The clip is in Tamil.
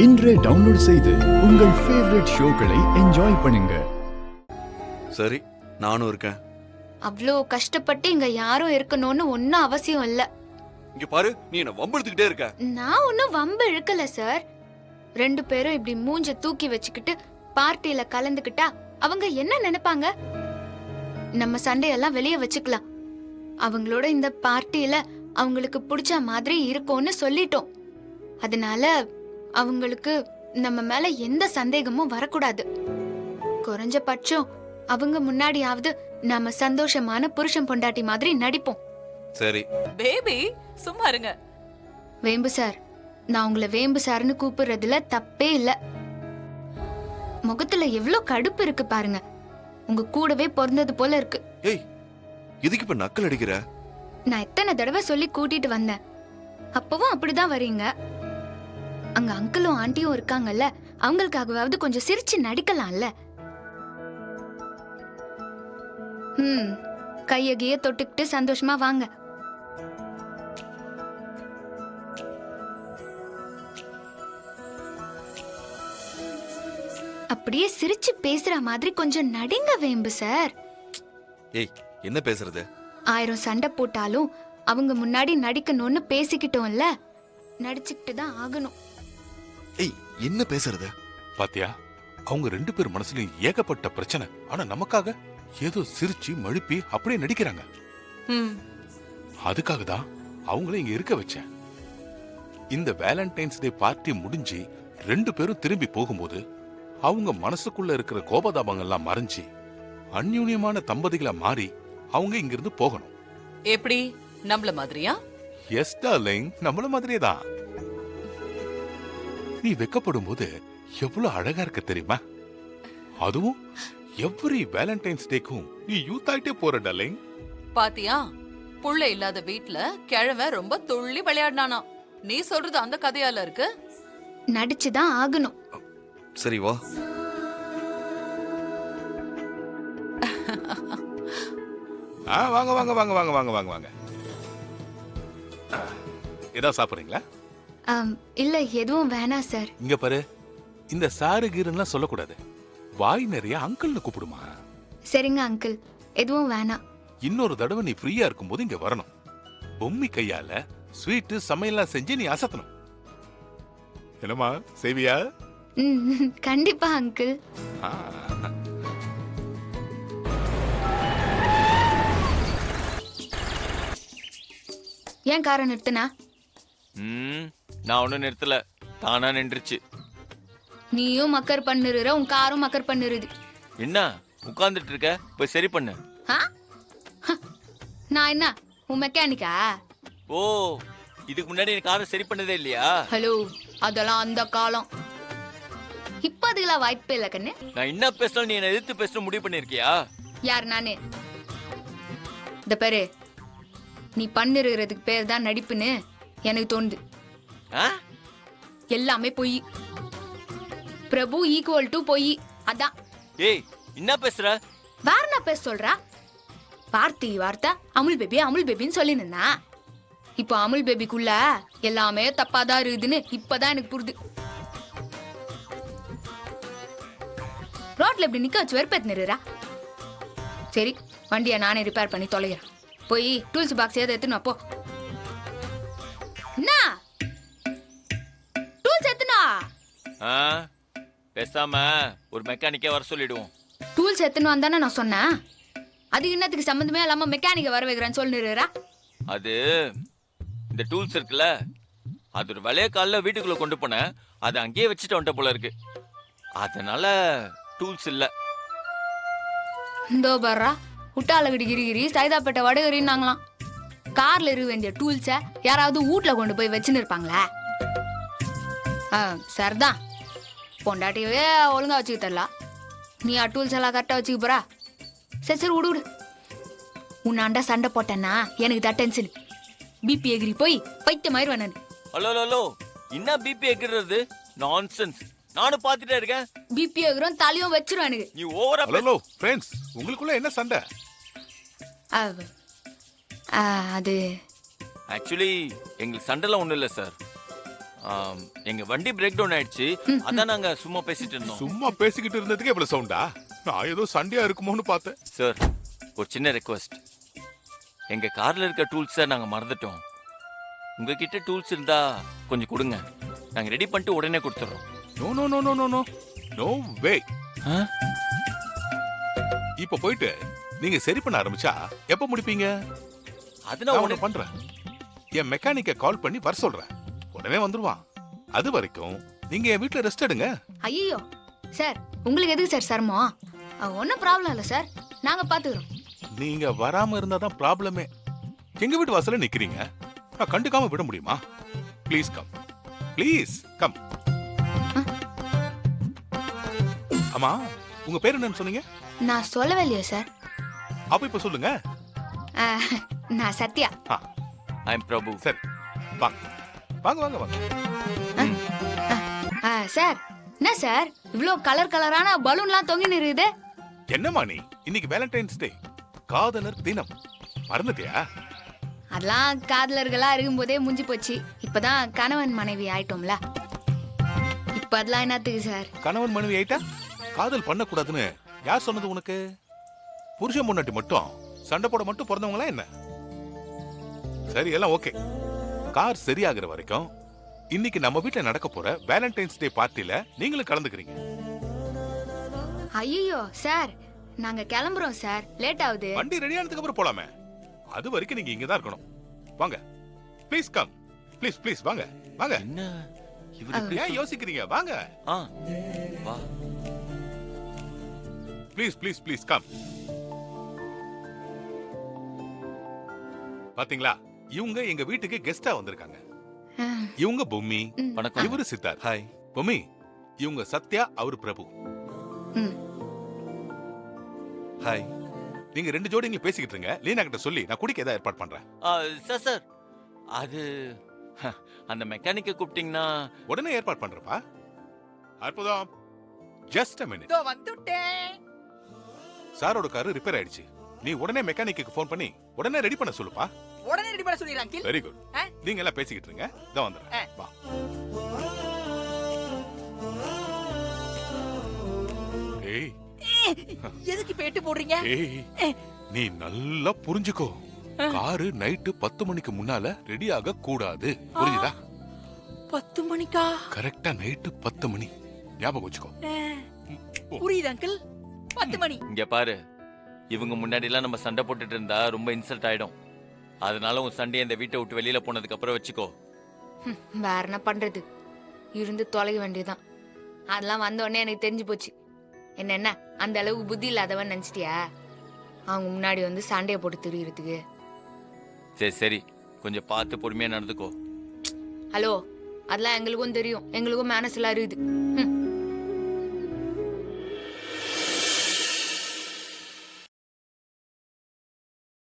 இன்றே டவுன்லோட் செய்து உங்கள் ஃபேவரட் ஷோக்களை என்ஜாய் பண்ணுங்க. சரி, நானும் இருக்கேன். அவ்வளோ கஷ்டப்பட்டு இங்க யாரும் இருக்கணும்னு ஒன்னும் அவசியம் இல்ல. இங்க பாரு, நீ என்ன வம்பெடுத்துக்கிட்டே இருக்க. நான் ஒன்னும் வம்பு இழுக்கல சார். 2 பேரும் இப்படி மூஞ்ச தூக்கி வச்சுக்கிட்டு பார்ட்டியில கலந்துக்கிட்டா அவங்க என்ன நினைப்பாங்க? நம்ம சண்டையெல்லாம் வெளியே வச்சுக்கலாம். அவங்களோட இந்த பார்ட்டியில அவங்களுக்கு பிடிச்ச மாதிரி இருக்கும்னு சொல்லிட்டோம். அதனால அவங்களுக்கு நம்ம மேல எந்த சந்தேகமும் வரக்கூடாது. குறைஞ்சபட்சம் அவங்க முன்னாடியாவது நாம சந்தோஷமான புருஷன் பொண்டாட்டி மாதிரி நடிப்போம். சரி பேபி, சும்மா இருங்க. வேம்பு சார், நான் உங்களை வேம்பு சார்னு கூப்பிடுறதுல தப்பே இல்ல. முகத்துல எவ்வளவு கடுப்பு இருக்கு பாருங்க. உங்க கூடவே பிறந்தது போல இருக்கு. ஏய், இதுக்கு இப்ப நக்கல் அடிக்கிற? நான் எத்தனை தடவை சொல்லி கூட்டிட்டு வந்தேன், அப்பவும் அப்படிதான் வரீங்க. அங்க அங்கிளும் ஆண்டியும் இருக்காங்கல்ல, அவங்களுக்காகவாவது கொஞ்சம் சிரிச்சு நடிக்கலாம்ல. கையகிய தொட்டுக்கிட்டு சந்தோஷமா வாங்க. அப்படியே சிரிச்சு பேசுற மாதிரி கொஞ்சம் நடிங்க வேம்பு சார். ஏய், என்ன பேசுறது? 1000 சண்டை போட்டாலும் அவங்க முன்னாடி நடிக்கணும்னு பேசிக்கிட்டோம்ல, நடிச்சுக்கிட்டு தான் ஆகணும். ஏய், என்ன பேசுறது? பாத்தியா, அவங்க 2 பேர் மனசுலயும் ஏகப்பட்ட பிரச்சனை. ஆனா நமக்காக ஏதோ சிரிச்சு மழுப்பி அப்படியே நடிக்கிறாங்க. அதுக்காக தான் அவங்கள இங்க இருக்க வச்சேன். இந்த வேலண்டைன்ஸ் டே பார்ட்டி முடிஞ்சு 2 பேரும் திரும்பி போகும்போது அவங்க மனசுக்குள்ள இருக்கிற கோபதாபங்கள்லாம் மறைஞ்சு அந்யூன்யமான தம்பதிகளா மாறி அவங்க இங்க இருந்து போகணும். எப்படி, நம்மள மாதிரியா? எஸ் டார்லிங், நம்மள மாதிரியே தான். நீ வெக்கப்படும் போது எவ்வளவு அழகா இருக்க தெரியுமா? அதுவும் எவ்ரி வேலண்டைன்ஸ் டேக்கும் நீ யூத் ஆயிட்டே போற டார்லிங். பாத்தியா, புள்ள இல்லாத வீட்ல கிழவன் ரொம்ப துள்ளி விளையாடினானா. நீ சொல்றது அந்த கதையால இருக்கு. நடிச்சுதான் ஆகணும். சரி வா. வாங்க வாங்க வாங்க வாங்க வாங்க வாங்க வாங்க. ஏதாவது சாப்பிடுறீங்களா? இல்ல, எதுவும் வேணாம் சார். இங்க பாரு, இந்த சாரு கீரன்லாம் சொல்லக்கூடாது. வாய் நிறைய அங்கிள்னு கூப்பிடுமா. சரிங்க அங்கிள், எதுவும் வேணாம். இன்னொரு தடவை நீ ஃப்ரீயா இருக்கும்போது இங்க வரணும். பொம்மி கையால ஸ்வீட் சமையல்லாம் செஞ்சு நீ அசத்தணும். என்னமா செய்வியா? கண்டிப்பா அங்கிள். ஏன் காரை நிறுத்தினா? நான் ஒன்னும் நிறுத்தல, தானா நின்றுச்சு. நீயும் மக்கர் பண்ணுற, உன் காரும் மக்கர் பண்ணுறது. என்ன உட்கார்ந்துட்டு இருக்க? போய் சரி பண்ணு. நான் என்ன உன் மெக்கானிக்கா? ஓ, இதுக்கு முன்னாடி எனக்கு காரை சரி பண்ணதே இல்லையா? ஹலோ, அதெல்லாம் அந்த காலம். இப்ப அதுக்கெல்லாம் வாய்ப்பே இல்ல கண்ணு. நான் என்ன பேசணும், நீ என்ன எதிர்த்து பேசணும் முடிவு பண்ணிருக்கியா? யார் நானு? இந்த பேரு நீ பண்ணுறதுக்கு பேர் தான் நடிப்புன்னு எனக்கு தோணுது. எல்லாமே பொய். பிரபு ஈக்குவல் டு பொய். அதான். ஏய், என்ன பேசுற? வேற என்ன பேச சொல்றா? வார்த்தை அமுல் பேபி அமுல் பேபின்னு சொல்லி நின்னா, இப்போ அமுல் பேபிக்குள்ள எல்லாமே தப்பாதான் இருக்குதுன்னு இப்பதான் எனக்கு புரியுது. ரோட்ல இப்படி நிக்க வச்சு வெறுப்பேத்து நிறுறா. சரி, வண்டியை நானே ரிப்பேர் பண்ணி தொலைகிறேன். போய் டூல்ஸ் பாக்ஸ் ஏதாவது எடுத்துனா போ. என்ன டூல்ஸ் எடுத்துனா? பேசாம ஒரு மெக்கானிக்கே வர சொல்லிடுவோம். டூல்ஸ் எடுத்துன்னு வந்தானே நான் சொன்னேன். அது என்னத்துக்கு சம்பந்தமே இல்லாம மெக்கானிக்க வர வைக்கிறேன்னு சொல்லிடுறா. அது இந்த டூல்ஸ் இருக்குல்ல, அது ஒரு வளைய காலில் வீட்டுக்குள்ள கொண்டு போனேன். அதை அங்கேயே வச்சுட்டு வந்துட்ட போல இருக்கு. அதனால டூல்ஸ் இல்ல. இந்தோ பர்றா, உட்டாலகடி கிரிகிரி சைதாப்பேட்டை வடகரின்னாங்களாம். கார்ல இருக்க வேண்டிய டூல்ஸ யாராவது வீட்ல கொண்டு போய் வச்சுன்னு இருப்பாங்களா? சரிதான், பொண்டாட்டியவே ஒழுங்கா வச்சுக்க தரல. நீ டூல்ஸ் எல்லாம் கரெக்டா வச்சுக்க போறா? சரி விடு. உன்னாண்டா சண்டை போட்டேன்னா எனக்கு தான் டென்ஷன். பிபி எகிரி போய் பைத்தியமாயிருவேன் நான். ஹலோ, என்ன பிபி எகிறது? நான்சென்ஸ். நானும் பாத்துட்டே இருக்கேன். பிபி எகிரும் தலையும் வச்சிரும் எனக்கு. நீ ஓவரா. ஹலோ ஃப்ரெண்ட்ஸ், உங்களுக்குள்ள என்ன சண்டை? அது ஆக்சுவலி எங்களுக்கு சண்டைலாம் ஒண்ணும் இல்ல சார். எங்க வண்டி பிரேக் டவுன் ஆயிடுச்சு. அதான் நாங்க சும்மா பேசிட்டு இருந்தோம். சும்மா பேசிக்கிட்டு இருந்ததுக்கே இவ்வளவு சவுண்டா? நான் ஏதோ சண்டையா இருக்குமோன்னு பார்த்தேன். சார், ஒரு சின்ன ரெக்வஸ்ட். எங்க கார்ல இருக்க டூல்ஸை நாங்க மறந்துட்டோம். உங்ககிட்ட டூல்ஸ் இருந்தா கொஞ்சம் கொடுங்க. நாங்க ரெடி பண்ணிட்டு உடனே கொடுத்துறோம். No no no no no no no way. ஆ? இப்ப போயிட்டு நீங்க சரி பண்ண ஆரம்பிச்சா எப்ப முடிப்பீங்க? அது நான் நான் ஒண்ணு பண்றேன். என் மெக்கானிக்க கால் பண்ணி வர சொல்றேன். உடனே வந்துருவான். அது வரைக்கும் நீங்க என் வீட்டுல ரெஸ்ட் எடுங்க. ஐயோ சார், உங்களுக்கு எதுக்கு சார் சிரமம்? ஒன்றும் ப்ராப்ளம் இல்லை சார், நாங்க பாத்துக்கிறோம். நீங்க வராம இருந்தாதான் ப்ராப்ளமே. எங்க வீட்டு வாசல்ல நிக்கிறீங்க, நான் கண்டுக்காம விட முடியுமா? Please come, please come. ஆமா, உங்க பேர் என்னன்னு சொன்னீங்க? நான் சொல்லவே இல்லையா சார்? அப்ப இப்ப சொல்லுங்க. நான் சத்யா. ஐ எம் பிரபு. சரி, வாங்க வாங்க வாங்க வாங்க. சார், என்ன சார் இவ்ளோ கலர் கலரான பலூன்லாம் தொங்கி நிறுது? என்னம்மா நீ? இன்னைக்கு வேலண்டைன்ஸ் டே, காதலர் தினம். மறந்துட்டியா? அதெல்லாம் காதலர்களா இருக்கும்போதே முடிஞ்சு போச்சு. இப்பதான் கணவன் மனைவி ஆயிட்டோம்ல. இப்ப அதெல்லாம் என்னத்துக்கு சார்? கணவன் மனைவி ஆயிட்டா காதல் பண்ணக்கூடாதுன்னு யார் சொன்னது உனக்கு? புருஷன் முன்னாடி மட்டும் சண்டை போட மட்டும் பிறந்தவங்களா என்ன? சரி, எல்லாம் ஓகே. கார் சரியாகிற வரைக்கும் இன்னைக்கு நம்ம வீட்டுல நடக்க போற வேலண்டைன்ஸ் டே பார்ட்டில நீங்களும் கலந்துக்கிறீங்க. ஐயோ சார், நாங்க கிளம்புறோம் சார், லேட் ஆகுது. வண்டி ரெடி ஆனதுக்கு அப்புறம் போலாமே. அது வரைக்கும் நீங்க இங்க தான் இருக்கணும். வாங்க, ப்ளீஸ் கம், ப்ளீஸ் ப்ளீஸ் வாங்க வாங்க. என்ன இவரு இப்படி ஏன் யோசிக்கிறீங்க? வாங்க, ஆ, வா. Please please please come. பாத்தீங்களா, இவங்க எங்க வீட்டுக்கு கெஸ்டா வந்திருக்காங்க. இவங்க பொம்மி, வணக்கம். இவரு சித்தார்த். ஹாய். பொம்மி, இவங்க சத்யா, அவரு பிரபு. ஹாய். நீங்க ரெண்டு ஜோடிங்களும் பேசிக்கிட்டு இருங்க. லீனா கிட்ட சொல்லி நான் குடிக்க ஏதாவது ஏற்பாடு பண்றேன். சார் சார், அது அந்த மெக்கானிக்கை கூப்பிட்டீங்கன்னா உடனே ஏற்பாடு பண்றப்பா. அற்புதம். Just a minute. வந்துட்டேன். சாரோட காரு ரிப்பேர் ஆயிடுச்சு. நீ உடனே மெக்கானிக்கு ஃபோன் பண்ணி உடனே ரெடி பண்ண சொல்லுப்பா. உடனே ரெடி பண்ண சொல்லிடுறேன் அங்கிள். Very good. நீங்க எல்லாம் பேசிக்கிட்டு இருங்க, இதோ வந்துடுறேன். வா. ஏய், எதுக்கு பேட்டு போடுறீங்க? ஏய், நீ நல்லா புரிஞ்சுக்கோ. காரு நைட்டு 10 மணிக்கு முன்னால ரெடி ஆக கூடாது. புரியுதா? 10 மணிக்கா? கரெக்டா நைட்டு 10 மணி. ஞாபகம் வச்சுக்கோ. புரியுது அங்கிள். 10 மணி. இங்க பாரு, இவங்க முன்னாடி எல்லாம் நம்ம சண்டை போட்டுட்டு இருந்தா ரொம்ப இன்சல்ட் ஆயிடும். அதனால உன் சண்டையை இந்த வீட்டை விட்டு வெளியில போனதுக்கு அப்புறம் வச்சுக்கோ. வேற என்ன பண்றது, இருந்து தொலைக வேண்டியதுதான். அதெல்லாம் வந்த உடனே எனக்கு தெரிஞ்சு போச்சு. என்ன அந்த அளவுக்கு புத்தி இல்லாதவன் நினைச்சிட்டியா? அவங்க முன்னாடி வந்து சண்டையை போட்டு திரிகிறதுக்கு. சரி சரி, கொஞ்சம் பார்த்து பொறுமையா நடந்துக்கோ. ஹலோ, அதெல்லாம் எங்களுக்கும் தெரியும், எங்களுக்கும் மேனஸ்லாம் இருக்குது.